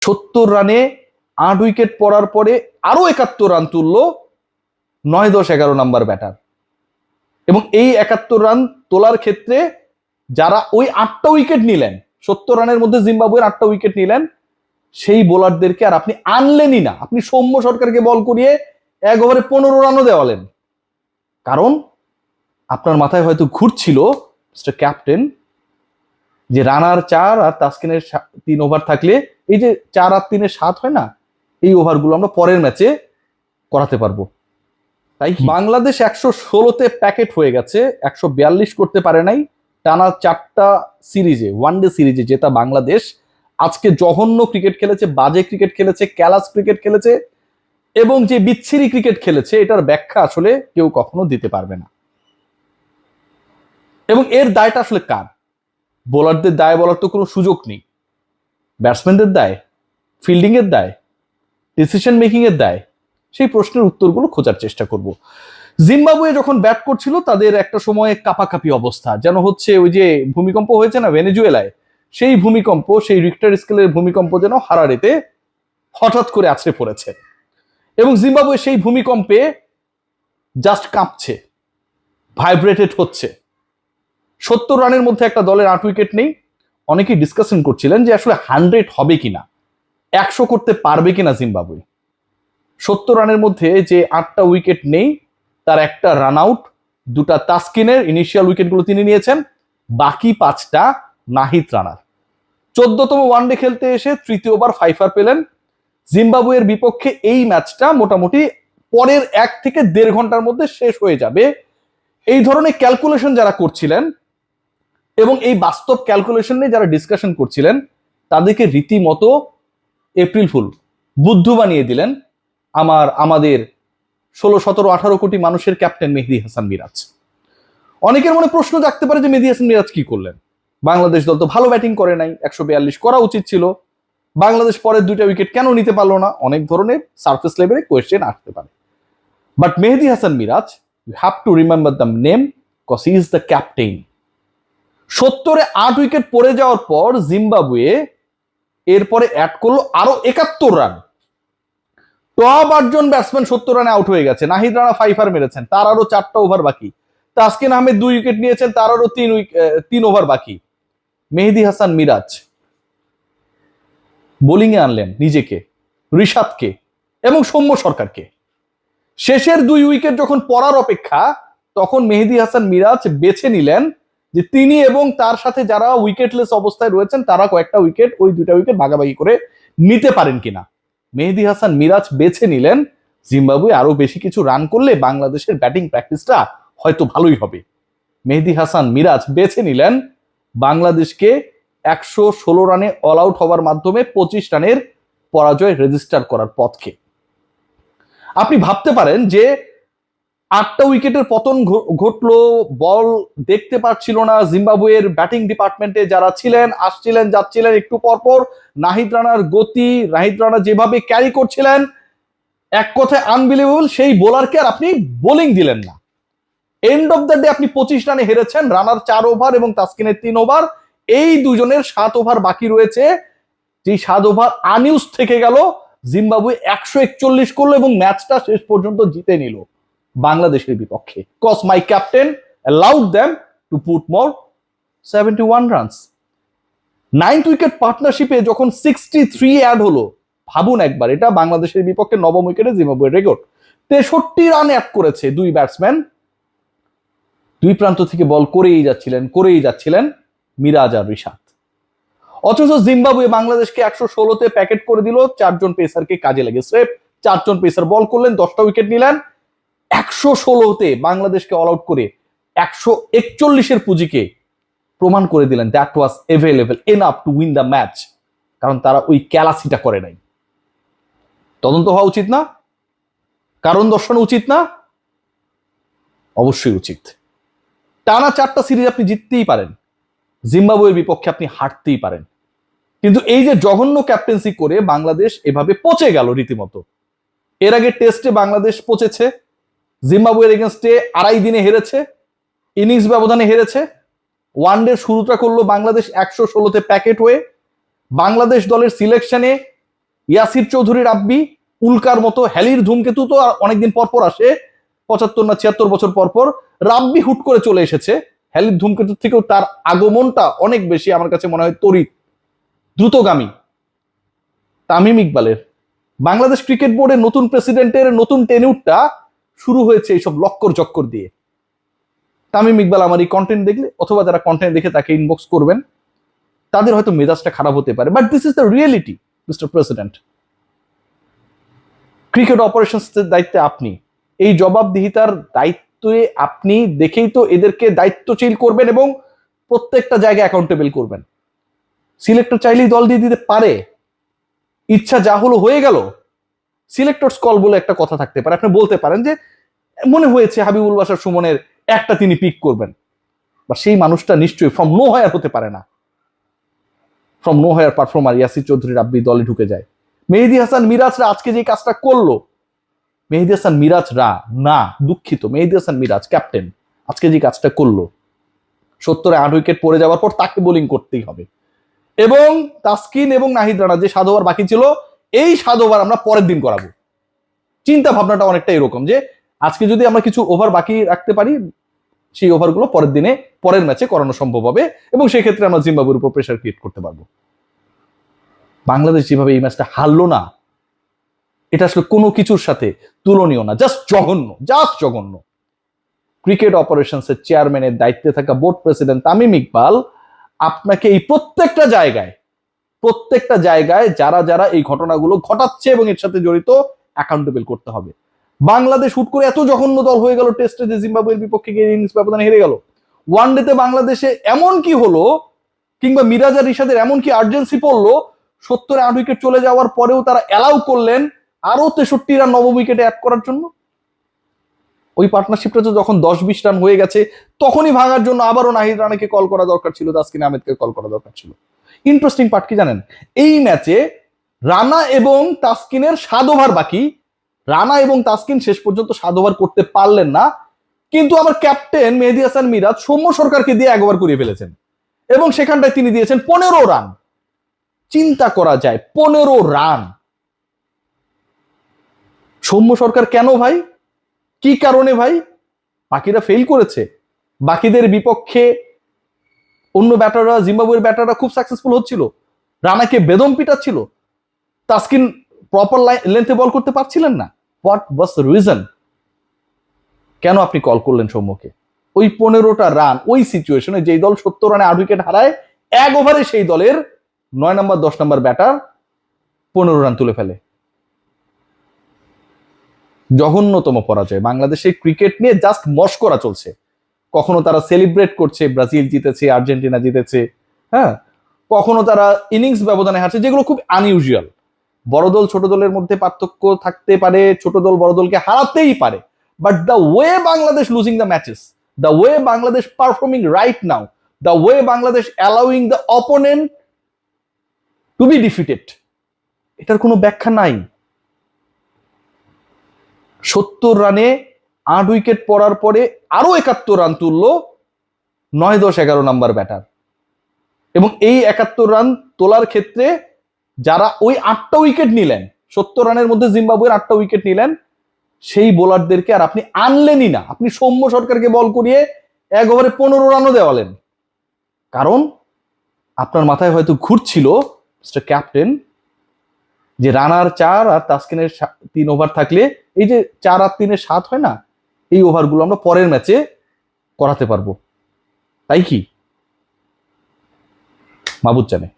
70 রানে 8 উইকেট পড়ার পরে আরো 71 রান তুললো 9, 10, 11 নাম্বার ব্যাটার। এবং এই 71 রান তোলার ক্ষেত্রে যারা ওই 8টা উইকেট নিলেন, 70 রানের মধ্যে জিম্বাবুয়ের 8টা উইকেট নিলেন, সেই বোলারদেরকে আর আপনি আনলেনই না। আপনি সৌম্য সরকারকে বল করিয়ে 1 ওভারে 15 রানও দেওয়ালেন। কারণ আপনার মাথায় হয়তো ঘুরছিল মিস্টার ক্যাপ্টেন যে রানার 4 আর তাসকিনের 3 ওভার থাকলে এই যে 4 আর 3 7 হয় না, এই ওভারগুলো আমরা পরের ম্যাচে করাতে পারবো। তাই বাংলাদেশ 116তে প্যাকেট হয়ে গেছে, 142 করতে পারে নাই। টানা 4টা সিরিজে, ওয়ানডে সিরিজে জেতা বাংলাদেশ আজকে জঘন্য ক্রিকেট খেলেছে, বাজে ক্রিকেট খেলেছে, ক্যালাস ক্রিকেট খেলেছে এবং যে বিচ্ছিরি ক্রিকেট খেলেছে এটার ব্যাখ্যা আসলে কেউ কখনো দিতে পারবে না। এবং এর দায়টা আসলে কার? বোলারদের দায় বলার তো কোনো সুযোগ নেই। ব্যাটসম্যানদের দায়, ফিল্ডিং এর দায়, ডিসিশন মেকিং এর দায়, সেই প্রশ্নের উত্তরগুলো খোঁজার চেষ্টা করব। জিম্বাবুয়ে যখন ব্যাট করছিল তাদের একটা সময়ে কাপাকাপি অবস্থা, যেন হচ্ছে ওই যে ভূমিকম্প হয়েছে না ভেনেজুয়েলায়, সেই ভূমিকম্প, সেই রিক্টার স্কেলের ভূমিকম্প যেন হারারেতে হঠাৎ করে আছড়ে পড়েছে। এবং জিম্বাবুয়ে সেই ভূমিকম্পে জাস্ট কাঁপছে, ভাইব্রেটেড হচ্ছে। 70 রানের মধ্যে একটা দলের 8 উইকেট নেই। অনেকেই ডিসকাশন করছিলেন যে আসলে 100 হবে কিনা, 100 করতে পারবে কিনা জিম্বাবুয়ে। 70 রানের মধ্যে যে 8টা উইকেট নেই তার একটা রান আউট, 2টা তাসকিনের ইনিশিয়াল উইকেটগুলো তিনি নিয়েছেন, বাকি 5টা নাহিদ রানার। 14তম ওয়ানডে খেলতে এসে তৃতীয় ওভার 5 পেলেন। জিম্বাবুয়ের বিপক্ষে এই ম্যাচটা মোটামুটি পরের 1 থেকে 1.5 ঘন্টার মধ্যে শেষ হয়ে যাবে, এই ধরনের ক্যালকুলেশন যারা করছিলেন এবং এই বাস্তব ক্যালকুলেশন নিয়ে যারা ডিসকাশন করছিলেন তাদেরকে রীতিমতো এপ্রিল ফুল, বুদ্ধু বানিয়ে দিলেন আমাদের 16, 17, 18 কোটি মানুষের ক্যাপ্টেন মেহেদী হাসান মিরাজ। অনেকের মনে প্রশ্ন জাগতে পারে যে মেহেদী হাসান মিরাজ কি করলেন? বাংলাদেশ দল তো ভালো ব্যাটিং করে নাই, 142 করা উচিত ছিল, বাংলাদেশ পরের 2টা উইকেট কেন নিতে পারলো না? অনেক ধরনের সারফেস লেভেলে কোয়েশ্চেন আসতে পারে। But Mehedi Hasan Miraz, you have to remember the name, because he is the captain. 70-এ 8 উইকেট পড়ে যাওয়ার পর জিম্বাবুয়ে এরপরে অ্যাড করলো আরো 71 রান। টপ 8 জন ব্যাটসম্যান 70 রানে আউট হয়ে গেছে। নাহিদ রানা 5 মেরেছেন, তার আরো 4টা ওভার বাকি। তাসকিন আহমেদ 2 উইকেট নিয়েছেন, তার আরো 3 ওভার বাকি। মেহেদী হাসান মিরাজ বোলিং এ আনলেন নিজেকে, রিশাদকে এবং সৌম্য সরকারকে। শেষের 2 উইকেট যখন পড়ার অপেক্ষা, তখন মেহেদী হাসান মিরাজ বেছে নিলেন যে তিনি এবং তার সাথে যারা উইকেটলেস অবস্থায় রয়েছেন তারা কয়েকটা উইকেট, ওই 2টা উইকেট ভাগাভাগি করে নিতে পারেন কিনা। মেহেদী হাসান মিরাজ বেছে নিলেন জিম্বাবুয়ে আরো বেশি কিছু রান করলে বাংলাদেশের ব্যাটিং প্র্যাকটিসটা হয়তো ভালোই হবে। মেহেদী হাসান মিরাজ বেছে নিলেন বাংলাদেশকে 116 রানে অল আউট হওয়ার মাধ্যমে 25 রানের পরাজয় রেজিস্টার করার পথকে। আপনি ভাবতে পারেন যে 8টা উইকেটের পতন ঘটলো, বল দেখতে পাচ্ছিল না জিম্বাবুয়ের ব্যাটিং ডিপার্টমেন্টে যারা ছিলেন, আসছিলেন যাচ্ছিলেন একটু পরপর। নাহিদ রানার গতি, নাহিদ রানা যেভাবে ক্যারি করছিলেন, এক কথায় আনবিলিভেবল। সেই বোলারকে আর আপনি বোলিং দিলেন না। এন্ড অফ দ্য ডে আপনি 25 রানে হেরেছেন। রানার 4 ওভার এবং তাসকিনের 3 ওভার, এই দুজনের 7 ওভার বাকি রয়েছে। যে 7 ওভার আনইউজ থেকে গেল। জিম্বাবুয়ে 141 করলো এবং ম্যাচটা শেষ পর্যন্ত জিতে নিল বাংলাদেশের বিপক্ষে। Cause my captain allowed them to put more 71 runs. 9th wicket পার্টনারশিপে যখন 63 অ্যাড হলো, ভাবুন একবার, এটা বাংলাদেশের বিপক্ষে 9ম উইকেটে জিম্বাবুয়ের রেকর্ড। 63 রান অ্যাড করেছে 2 ব্যাটসম্যান, 2 প্রান্ত থেকে বল করেই যাচ্ছিলেন মিরাজ আর রিশাদ। অথচ জিম্বাবুয়ে বাংলাদেশকে 116তে প্যাকেট করে দিল। 4 জন পেসারকে কাজে লেগেছে, 4 জন পেসার বল করলেন, 10টা উইকেট নিলেন। 116তে বাংলাদেশকে অল আউট করে 141-এর পুঁজিকে প্রমাণ করে দিলেন that was available enough to win the match. কারণ তারা ওই ক্যালাসিটা করে নাই। তদন্ত হওয়া উচিত না? কারণ দর্শন উচিত না? অবশ্যই উচিত। টানা 4টা সিরিজ আপনি জিততেই পারেন, জিম্বাবুয়ের বিপক্ষে আপনি হারতেই পারেন, কিন্তু এই যে জঘন্য ক্যাপ্টেন্সি করে বাংলাদেশ এভাবে পচে গেল রীতিমতো। এর আগে টেস্টে বাংলাদেশ পচেছে, জিম্বাবুয়ের এগেনস্টে 2.5 দিনে হেরেছে, ইনিংস ব্যবধানে হেরেছে। ওয়ানডে শুরুটা করলো বাংলাদেশ 116তে প্যাকেট হয়ে। বাংলাদেশ দলের সিলেকশনে ইয়াসির চৌধুরী রাব্বি উল্কার মতো, হ্যালির ধূমকেতু তো আর অনেকদিন পর পর আসে, 75 না 76 বছর পর পর। রাব্বি হুট করে চলে এসেছে, হ্যালির ধূমকেতু থেকেও তার আগমনটা অনেক বেশি আমার কাছে মনে হয় তড়িৎ, দ্রুতগামী। তামিম ইকবালের বাংলাদেশ ক্রিকেট বোর্ডের নতুন প্রেসিডেন্টের নতুন টেনিউরটা শুরু হয়েছে এইসব লক্কর চক্কর দিয়ে। তামিম ইকবাল আমার এই কন্টেন্ট দেখলে, অথবা যারা কন্টেন্ট দেখে তাকে ইনবক্স করবেন, তাদের হয়তো মেজাজটা খারাপ হতে পারে, but this is the reality Mr President. Cricket অপারেশনসের দায়িত্বে আপনি, এই জবাবদিহিতার দায়িত্বে আপনি, দেখেই তো এদেরকে দায়িত্বশীল করবেন এবং প্রত্যেকটা জায়গায় অ্যাকাউন্টেবল করবেন। সিলেক্টর চাইলেই দল দিয়ে দিতে পারে, ইচ্ছা যা হলো হয়ে গেল। সিলেক্টরস কল বলে একটা কথা থাকতে পারে, আপনি বলতে পারেন যে মনে হয়েছে হাবিবুল বাশার সুমনের একটা তিনি পিক করবেন, বা সেই মানুষটা নিশ্চয়ই ফ্রম নো হায়ার হতে পারে না। From no higher performer Yasir Chowdhury Rabbi দলে ঢুকে যায়। মেহেদী হাসান মিরাজরা আজকে যে কাজটা করলো, মেহেদী হাসান মিরাজরা না, দুঃখিত, মেহেদী হাসান মিরাজ ক্যাপ্টেন আজকে যে কাজটা করলো, 70-এ 8 উইকেট পড়ে যাওয়ার পর তাকে বোলিং করতেই হবে, এবং তাসকিন এবং নাহিদ রানা যে 7 ওভার বাকি ছিল, এই 7 ওভার আমরা পরের দিন করাবো। চিন্তা ভাবনাটা অনেকটা এরকম যে আজকে যদি আমরা কিছু ওভার বাকি রাখতে পারি, সেই ওভারগুলো পরের দিনে পরের ম্যাচে করানো সম্ভব হবে, এবং সেই ক্ষেত্রে আমরা জিম্বাবুয়ের উপর প্রেসার ক্রিয়েট করতে পারবো। বাংলাদেশ যেভাবে এই ম্যাচটা হারলো না, এটা আসলে কোনো কিছুর সাথে তুলনীয় না, জাস্ট জঘন্য, জাস্ট জঘন্য। ক্রিকেট অপারেশনসের চেয়ারম্যানের দায়িত্বে থাকা বোর্ড প্রেসিডেন্ট তামিম ইকবাল, আপনাকে এই প্রত্যেকটা জায়গায় যারা যারা এই ঘটনাগুলো ঘটাচ্ছে এবং এর সাথে জড়িত অ্যাকাউন্টেবল করতে হবে। বাংলাদেশ হুট করে এত জঘন্য দল হয়ে গেল, টেস্টে যে জিম্বাবুয়ের বিপক্ষে গিয়ে ইনিংস ব্যবধানে হেরে গেল। ওয়ানডেতে বাংলাদেশে এমন কি হলো, কিংবা মিরাজ আর রিশাদের এমন কি আর্জেন্সি পড়লো, 70-এ 8 উইকেট চলে যাওয়ার পরেও তারা অ্যালাউ করলেন আরো 63 রান নবম উইকেটে অ্যাড করার জন্য। ওই পার্টনারশিপটা তো যখন 10-20 রান হয়ে গেছে, তখনই ভাঙার জন্য আবারও নাহিদ রানাকে কল করা দরকার ছিল, তাসকিন আহমেদকে কল করা দরকার ছিল। ইন্টারেস্টিং পার্ট কি জানেন, এই ম্যাচে রানা এবং তাসকিনের 7 ওভার বাকি, রানা এবং তাসকিন শেষ পর্যন্ত 7 ওভার করতে পারলেন না, কিন্তু আমার ক্যাপ্টেন মেহেদী হাসান মিরাজ সৌম্য সরকারকে দিয়ে 1 ওভার করিয়ে ফেলেছেন, এবং সেখানটায় তিনি দিয়েছেন 15 রান। চিন্তা করা যায়, 15 রান। সৌম্য সরকার কেন ভাই, কি কারণে ভাই? বাকিরা ফেল করেছে, বাকিদের বিপক্ষে অন্য ব্যাটাররা, জিম্বাবুয়ের ব্যাটাররা খুব সাকসেসফুল হচ্ছিল, রানাকে বেদম পিটাচ্ছিল, তাসকিন প্রপার লেন্থে বল করতে পারছিলেন না। What was the reason? কেন আপনি কল করলেন সৌম্যকে? ওই 15টা রান ওই সিচুয়েশনে, যেই দল 70 রানে 8 উইকেট হারায়, 1 ওভারে সেই দলের 9 নম্বর 10 নম্বর ব্যাটার 15 রান তুলে ফেলে। জঘন্যতম পরাজয়। বাংলাদেশের ক্রিকেট নিয়ে জাস্ট মস্করা চলছে। কখনো তারা সেলিব্রেট করছে ব্রাজিল জিতেছে, আর্জেন্টিনা জিতেছে, হ্যাঁ, কখনো তারা ইনিংস ব্যবধানে হারছে, যেগুলো খুব আনইউজুয়াল। বড় দল ছোট দলের মধ্যে পার্থক্য থাকতে পারে, ছোট দল বড় দলকে হারাতেই পারে, but the way Bangladesh losing the matches, the way Bangladesh performing right now, the way Bangladesh allowing the opponent to be defeated, এটার কোনো ব্যাখ্যা নাই। 70 রানে 8 উইকেট পড়ার পরে আরো 71 রান তুললো 9, 10, 11 নাম্বার ব্যাটার, এবং এই 71 রান তোলার ক্ষেত্রে যারা ওই 8টা উইকেট নিলেন, 70 রানের মধ্যে জিম্বাবুয়ের 8টা উইকেট নিলেন, সেই বোলারদেরকে আর আপনি আনলেনই না। আপনি সৌম্য সরকারকে বল করিয়ে 1 ওভারে 15 রানও দেওয়ালেন, কারণ আপনার মাথায় হয়তো ঘুরছিল মিস্টার ক্যাপ্টেন যে রানার 4 আর তাসকিনের 3 ওভার থাকলে এই যে 4 আর 3-এর 7 হয় না, এই ওভারগুলো আমরা পরের ম্যাচে করাতে পারবো। তাই কি? মাবুদ জানে।